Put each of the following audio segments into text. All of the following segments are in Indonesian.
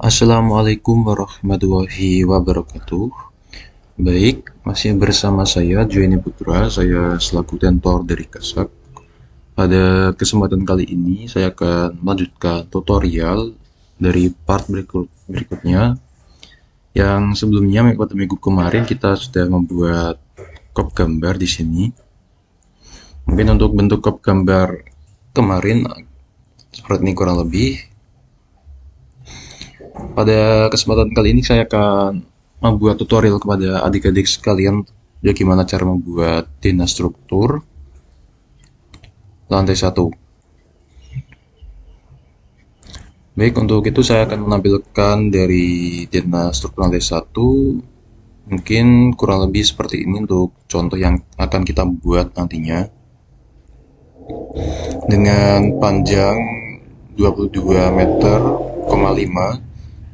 Assalamualaikum warahmatullahi wabarakatuh. Baik, masih bersama saya Joeni Putra, saya selaku tentor dari Kasak. Pada kesempatan kali ini saya akan melanjutkan tutorial dari part berikutnya. Yang sebelumnya pada minggu kemarin kita sudah membuat kop gambar di sini. Mungkin untuk bentuk kop gambar kemarin seperti ini kurang lebih. Pada kesempatan kali ini saya akan membuat tutorial kepada adik-adik sekalian bagaimana cara membuat dina struktur lantai 1. Baik, untuk itu saya akan menampilkan dari dina struktur lantai 1 mungkin kurang lebih seperti ini untuk contoh yang akan kita buat nantinya. Dengan panjang 22 meter, 5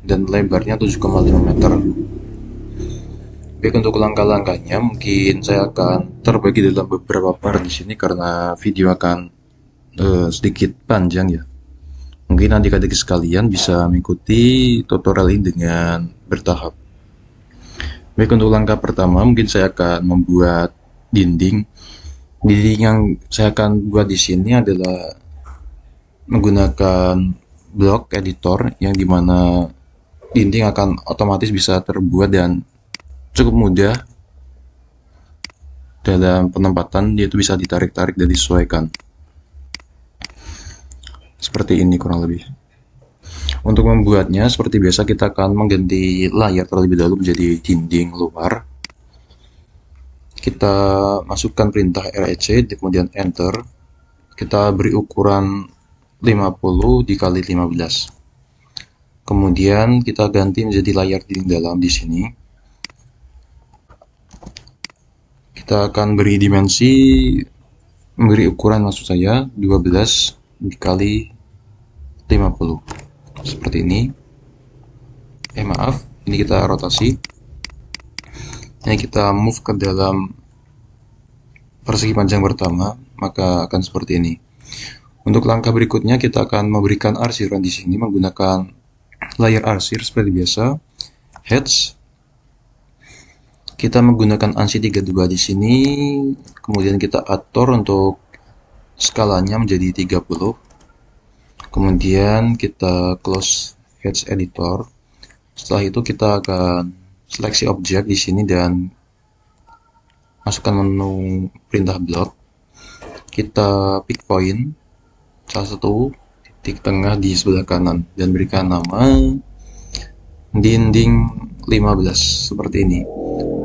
dan lebarnya 7,5 meter. Baik, untuk langkah-langkahnya mungkin saya akan terbagi dalam beberapa part di sini karena video akan sedikit panjang ya. Mungkin adik-adik sekalian bisa mengikuti tutorial ini dengan bertahap. Baik, untuk langkah pertama mungkin saya akan membuat dinding. Dinding yang saya akan buat di sini adalah menggunakan block editor yang dimana dinding akan otomatis bisa terbuat dan cukup mudah dalam penempatan, yaitu bisa ditarik-tarik dan disesuaikan. Seperti ini kurang lebih. Untuk membuatnya seperti biasa kita akan mengganti layar terlebih dahulu menjadi dinding luar. Kita masukkan perintah REC, kemudian enter. Kita beri ukuran 50 dikali 15. Kemudian kita ganti menjadi layar dinding dalam di sini. Kita akan beri dimensi, memberi ukuran maksud saya 12 dikali 50. Seperti ini. Maaf, ini kita rotasi. Ini kita move ke dalam persegi panjang pertama, maka akan seperti ini. Untuk langkah berikutnya kita akan memberikan arsiran di sini menggunakan layar arsir seperti biasa. Heads. Kita menggunakan ANSI 32 di sini, kemudian kita atur untuk skalanya menjadi 30. Kemudian kita close heads editor. Setelah itu kita akan seleksi objek di sini dan masukkan menu perintah block. Kita pick point salah satu titik tengah di sebelah kanan dan berikan nama dinding 15 seperti ini.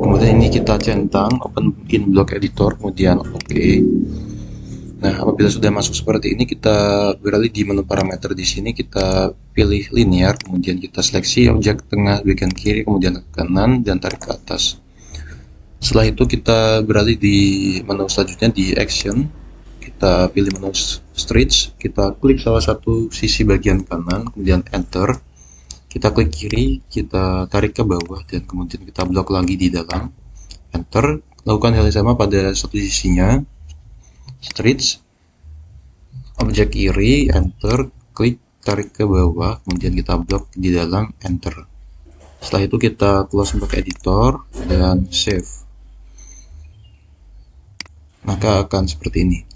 Kemudian ini kita centang open in block editor, kemudian OK. Nah, apabila sudah masuk seperti ini, kita beralih di menu parameter di sini, kita pilih linear, kemudian kita seleksi objek tengah bagian kiri, kemudian ke kanan dan tarik ke atas. Setelah itu kita beralih di menu selanjutnya di action. Kita pilih menu stretch, kita klik salah satu sisi bagian kanan, kemudian enter. Kita klik kiri, kita tarik ke bawah dan kemudian kita blok lagi di dalam. Enter. Lakukan hal yang sama pada satu sisinya. Stretch, objek kiri, enter, klik, tarik ke bawah, kemudian kita blok di dalam, enter. Setelah itu kita close block editor dan save. Maka akan seperti ini.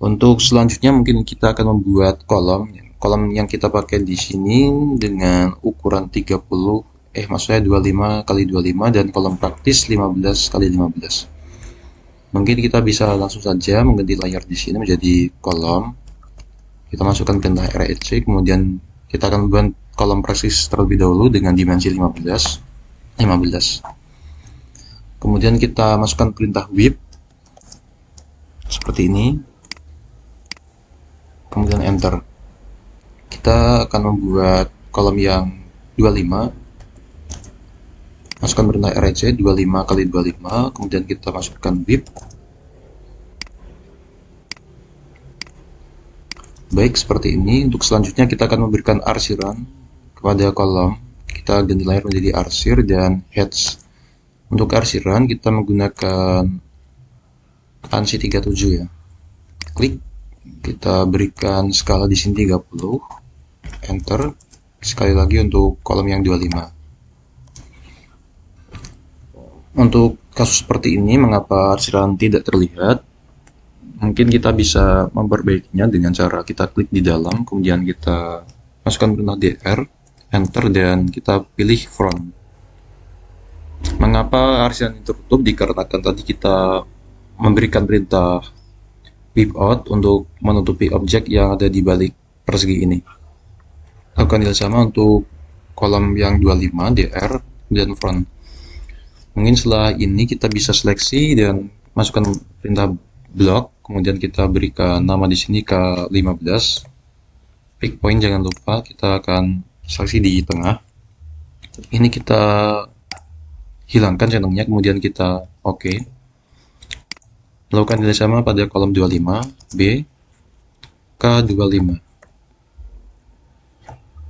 Untuk selanjutnya mungkin kita akan membuat kolom. Kolom yang kita pakai di sini dengan ukuran maksudnya 25 kali 25 dan kolom praktis 15 kali 15. Mungkin kita bisa langsung saja mengganti layar di sini menjadi kolom. Kita masukkan perintah REC, kemudian kita akan membuat kolom praktis terlebih dahulu dengan dimensi 15. Kemudian kita masukkan perintah whip seperti ini. Kemudian enter. Kita akan membuat kolom yang 25. Masukkan perintah REC 25 kali 25, kemudian kita masukkan whip. Baik, seperti ini. Untuk selanjutnya kita akan memberikan arsiran kepada kolom. Kita ganti layar menjadi arsir dan heads. Untuk arsiran kita menggunakan ANSI 37 ya. Klik, kita berikan skala di sini 30. Enter. sekali lagi untuk kolom yang 25. Untuk kasus seperti ini, mengapa arsiran tidak terlihat? Mungkin kita bisa memperbaikinya dengan cara kita klik di dalam, kemudian kita masukkan perintah dr, enter, dan kita pilih front. Mengapa arsiran ini tertutup? Dikarenakan tadi kita memberikan perintah whip out untuk menutupi objek yang ada di balik persegi ini. Lakukan hal sama untuk kolom yang 25, dr, dan front. Mungkin setelah ini kita bisa seleksi dan masukkan perintah block, kemudian kita berikan nama di sini ke 15. Pick point jangan lupa, kita akan seleksi di tengah. Ini kita hilangkan centangnya, kemudian kita oke. Lakukan hal sama pada kolom 25, B, K25.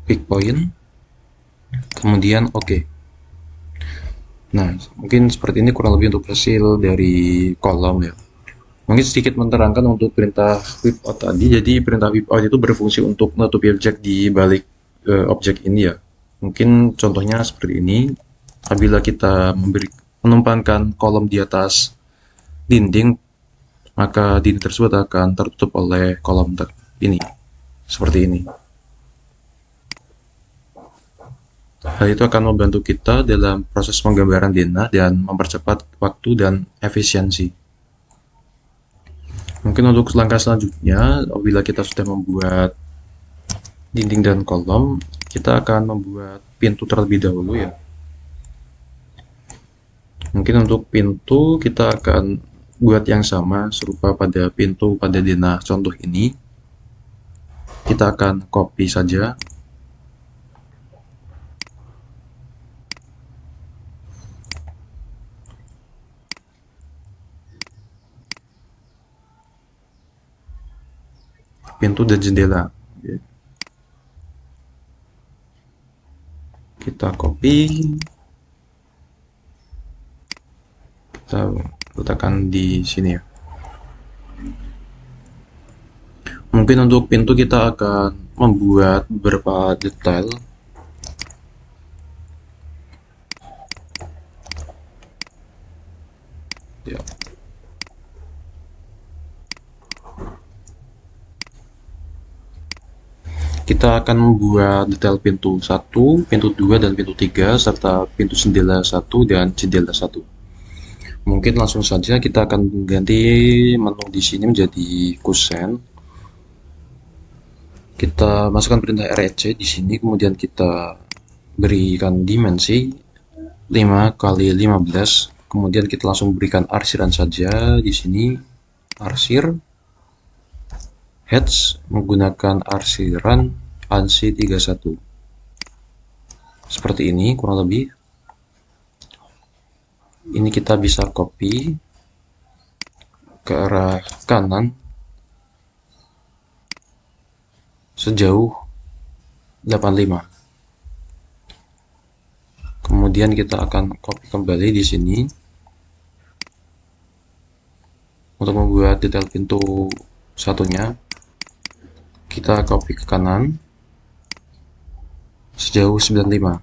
Pick point, kemudian oke. Nah, mungkin seperti ini kurang lebih untuk hasil dari kolom ya. Mungkin sedikit menerangkan untuk perintah whip out tadi. Jadi perintah whip out itu berfungsi untuk menutupi objek di balik objek ini ya. Mungkin contohnya seperti ini. Apabila kita menumpangkan kolom di atas dinding, maka dinding tersebut akan tertutup oleh kolom ini. Seperti ini. Hal itu akan membantu kita dalam proses penggambaran denah dan mempercepat waktu dan efisiensi. Mungkin untuk langkah selanjutnya, apabila kita sudah membuat dinding dan kolom, kita akan membuat pintu terlebih dahulu ya. Mungkin untuk pintu kita akan buat yang sama serupa pada pintu pada denah contoh ini. Kita akan copy saja. Pintu dan jendela. Kita copy. Kita letakkan di sini ya. Mungkin untuk pintu kita akan membuat beberapa detail. Ya. Kita akan membuat detail pintu 1, pintu 2, dan pintu 3, serta pintu jendela 1 dan jendela 1. Mungkin langsung saja kita akan mengganti menu di sini menjadi kusen. Kita masukkan perintah rec di sini, kemudian kita berikan dimensi 5 kali 15. Kemudian kita langsung berikan arsiran saja di sini. Arsir heads menggunakan arsiran ANSI 31. Seperti ini kurang lebih. Ini kita bisa copy ke arah kanan sejauh 85. Kemudian kita akan copy kembali di sini untuk membuat detail pintu satunya. Kita copy ke kanan sejauh 95.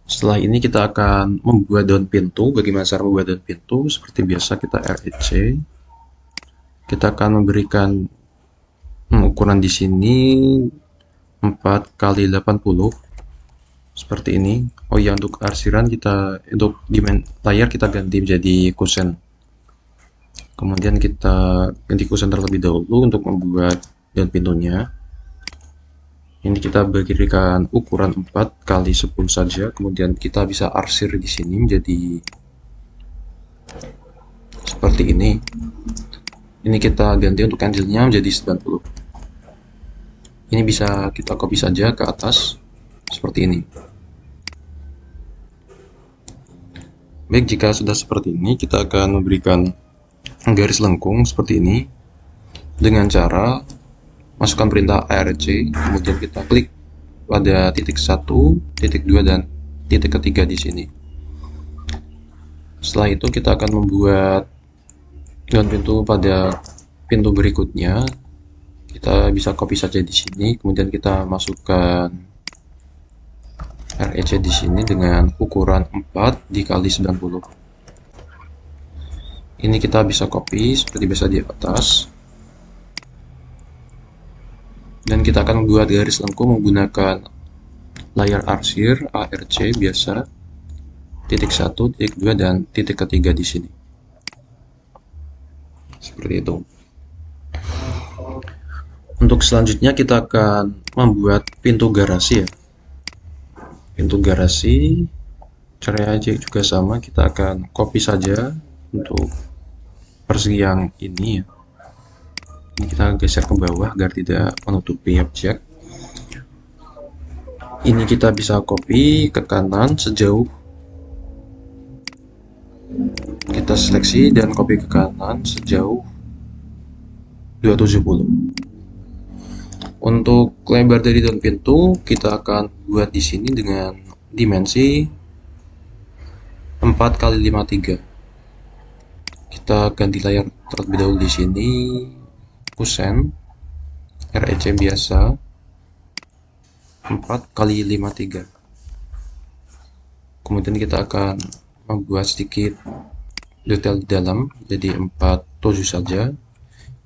Setelah ini kita akan membuat daun pintu. Bagaimana cara membuat daun pintu? Seperti biasa kita rec. Kita akan memberikan ukuran di sini 4 kali 80 seperti ini. Oh ya, untuk arsiran kita untuk layar kita ganti menjadi kusen. Kemudian kita ganti kusen terlebih dahulu untuk membuat daun pintunya. Ini kita berikan ukuran 4 kali 10 saja. Kemudian kita bisa arsir di sini menjadi seperti ini. Ini kita ganti untuk kanjilnya menjadi 90. Ini bisa kita copy saja ke atas seperti ini. Baik, jika sudah seperti ini, kita akan memberikan garis lengkung seperti ini dengan cara masukkan perintah arc, kemudian kita klik pada titik 1, titik 2, dan titik ketiga di sini. Setelah itu kita akan membuat daun pintu pada pintu berikutnya Kita bisa copy saja di sini, kemudian kita masukkan REC di sini dengan ukuran 4 dikali 90. Ini kita bisa copy seperti biasa di atas. Dan kita akan membuat garis lengkung menggunakan layar arsir ARC biasa, titik 1, titik 2, dan titik ketiga di sini. Seperti itu. Untuk selanjutnya kita akan membuat pintu garasi ya. Pintu garasi caranya juga sama, kita akan copy saja untuk persegi yang ini ya. Ini kita geser ke bawah agar tidak menutupi objek. Ini kita bisa copy ke kanan sejauh, kita seleksi dan copy ke kanan sejauh 270. Untuk lebar dari daun pintu kita akan buat di sini dengan dimensi 4 kali 53. Kita ganti layar terlebih dahulu di sini, kusen REC biasa 4 kali 53. Kemudian kita akan membuat sedikit detail di dalam, jadi 47 saja.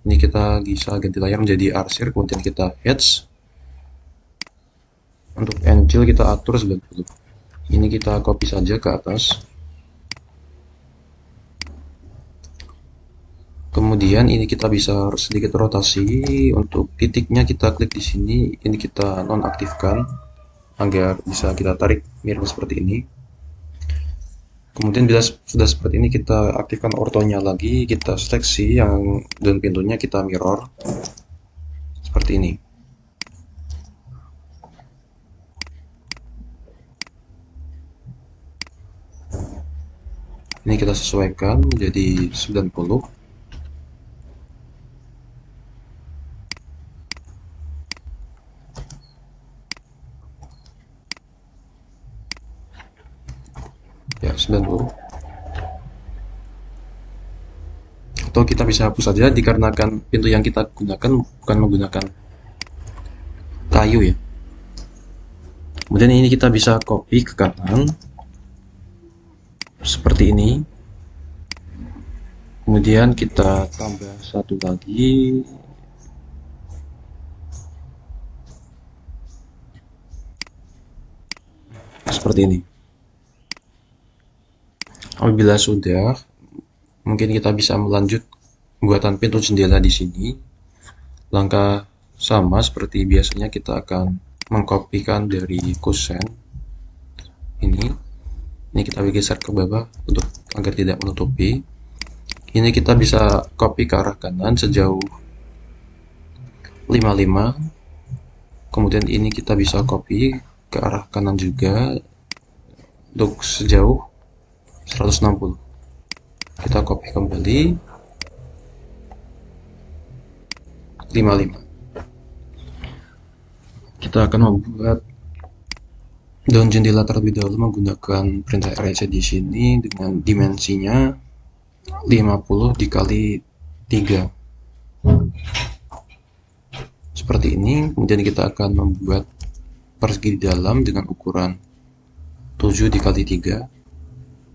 Ini kita bisa ganti layar menjadi arsir, kemudian kita hedge. Untuk angel kita atur 90. Ini kita copy saja ke atas. Kemudian ini kita bisa sedikit rotasi. Untuk titiknya kita klik di sini, ini kita nonaktifkan agar bisa kita tarik mirror seperti ini. Kemudian bila sudah seperti ini kita aktifkan ortonya lagi, kita seleksi yang daun pintunya kita mirror seperti ini. Ini kita sesuaikan menjadi 90. Ya, 90. Atau kita bisa hapus saja dikarenakan pintu yang kita gunakan bukan menggunakan kayu ya. Kemudian ini kita bisa copy ke kanan seperti ini. Kemudian kita tambah satu lagi. Seperti ini. Apabila sudah, mungkin kita bisa melanjut pembuatan pintu jendela di sini. Langkah sama seperti biasanya, kita akan mengkopikan dari kusen ini. Ini kita geser ke bawah untuk agar tidak menutupi. Ini kita bisa copy ke arah kanan sejauh 55. Kemudian ini kita bisa copy ke arah kanan juga untuk sejauh 160. Kita copy kembali 55. Kita akan membuat daun jendela terlebih dahulu menggunakan perintah REC di sini dengan dimensinya 50 dikali 3. Seperti ini. Kemudian kita akan membuat persegi di dalam dengan ukuran 7 dikali 3.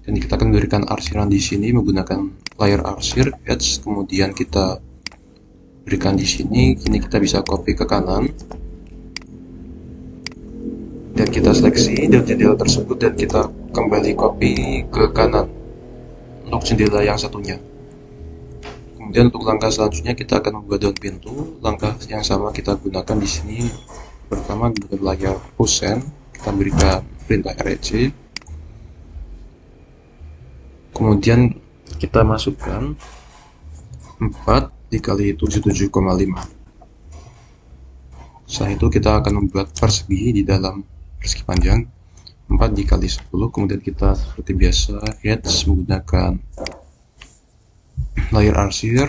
Dan kita akan memberikan arsiran di sini menggunakan layar arsir edge. Kemudian kita berikan di sini. Kini kita bisa copy ke kanan dan kita seleksi daun jendela tersebut dan kita kembali copy ke kanan untuk jendela yang satunya. Kemudian untuk langkah selanjutnya kita akan membuat daun pintu. Langkah yang sama kita gunakan di sini. Pertama gunakan layar kusen, kita berikan perintah REC. Kemudian kita masukkan 4 dikali 77,5. Setelah itu kita akan membuat persegi di dalam persegi panjang 4 dikali 10. Kemudian kita seperti biasa hedge menggunakan layar arsir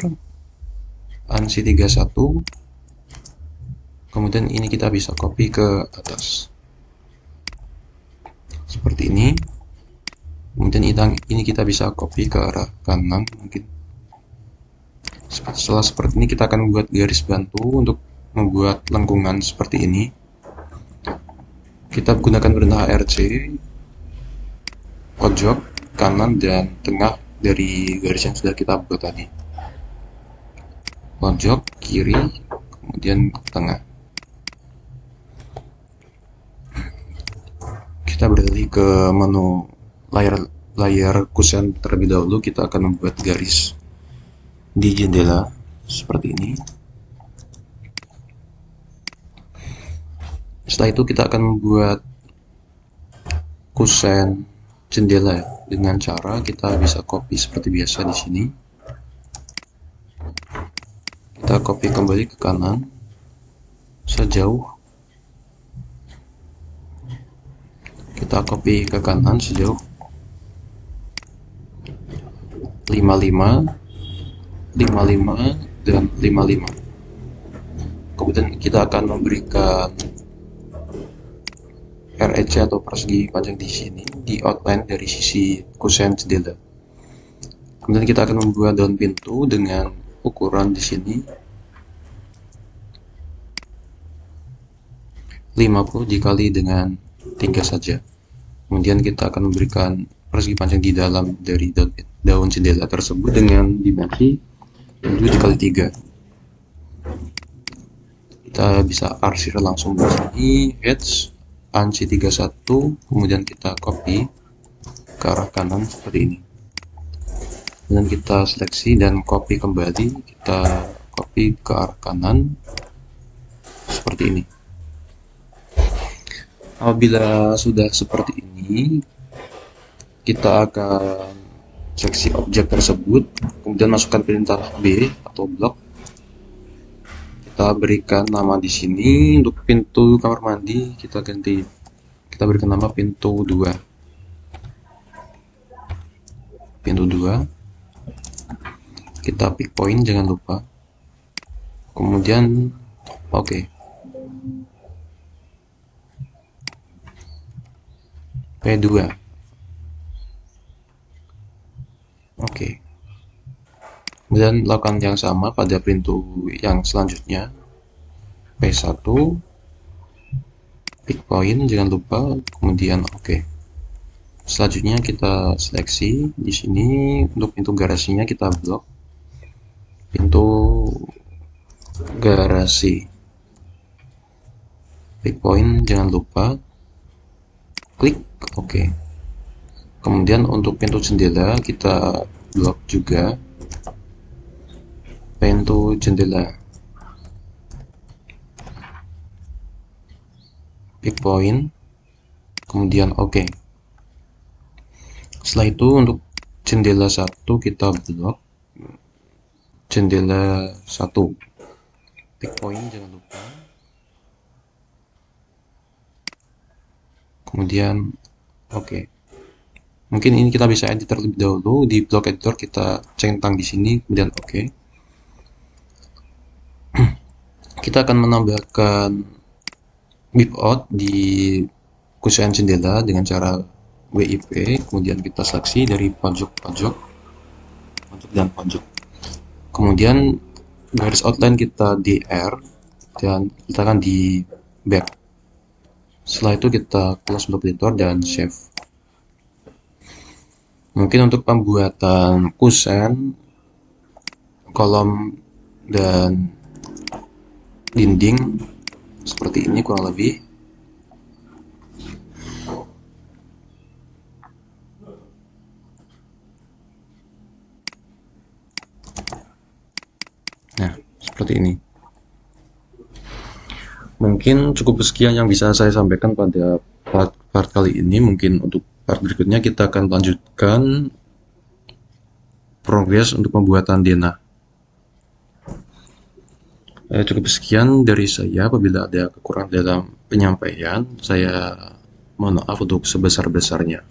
ANSI 31. Kemudian ini kita bisa copy ke atas seperti ini. Kemudian ini kita bisa copy ke arah kanan mungkin. Setelah seperti ini kita akan membuat garis bantu untuk membuat lengkungan seperti ini, kita gunakan perintah ARC, pojok, kanan, dan tengah dari garis yang sudah kita buat tadi. Pojok, kiri, kemudian tengah. Kita beralih ke menu layar kusen terlebih dahulu. Kita akan membuat garis di jendela seperti ini. Setelah itu kita akan membuat kusen jendela dengan cara kita bisa copy seperti biasa di sini. Kita copy kembali ke kanan sejauh, kita copy ke kanan sejauh 55, 55, dan 55. Kemudian kita akan memberikan REC atau persegi panjang di sini di outline dari sisi kusen jendela. Kemudian kita akan membuat daun pintu dengan ukuran di sini 50 dikali dengan 3 saja. Kemudian kita akan memberikan persegi panjang di dalam dari daun jendela tersebut dengan dimensi 7 dikali 3. Kita bisa arsir langsung di sini, H ANSI 31, kemudian kita copy ke arah kanan seperti ini. Kemudian kita seleksi dan copy kembali, kita copy ke arah kanan seperti ini. Apabila sudah seperti ini, kita akan seleksi objek tersebut, kemudian masukkan perintah B atau blok. Kita berikan nama di sini. Untuk pintu kamar mandi kita berikan nama pintu 2. Pintu 2. Kita pick point jangan lupa. Kemudian oke. P2. Oke. Kemudian lakukan yang sama pada pintu yang selanjutnya. P1, pick point jangan lupa, kemudian oke. Selanjutnya kita seleksi di sini. Untuk pintu garasinya kita blok pintu garasi, pick point jangan lupa, klik oke. Kemudian untuk pintu jendela kita blok juga pintu jendela, pick point, kemudian oke. Setelah itu untuk jendela 1 kita blok jendela 1, pick point jangan lupa, kemudian oke. Mungkin ini kita bisa edit terlebih dahulu di block editor, kita centang di sini, kemudian oke. Kita akan menambahkan beep out di kusen jendela dengan cara WIP, kemudian kita seleksi dari pojok dan pojok. Kemudian garis outline kita di R dan kita akan di back. Setelah itu kita close block editor dan save. Mungkin untuk pembuatan kusen, kolom, dan dinding seperti ini kurang lebih. Nah, seperti ini. Mungkin cukup sekian yang bisa saya sampaikan pada part kali ini. Mungkin untuk part berikutnya kita akan lanjutkan progres untuk pembuatan denah. Cukup sekian dari saya. Apabila ada kekurangan dalam penyampaian, saya mohon maaf untuk sebesar-besarnya.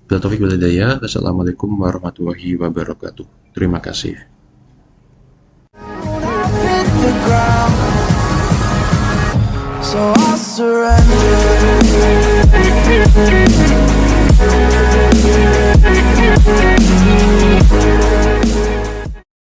Bila taufik wal hidayah. Wassalamualaikum warahmatullahi wabarakatuh. Terima kasih. So I surrender.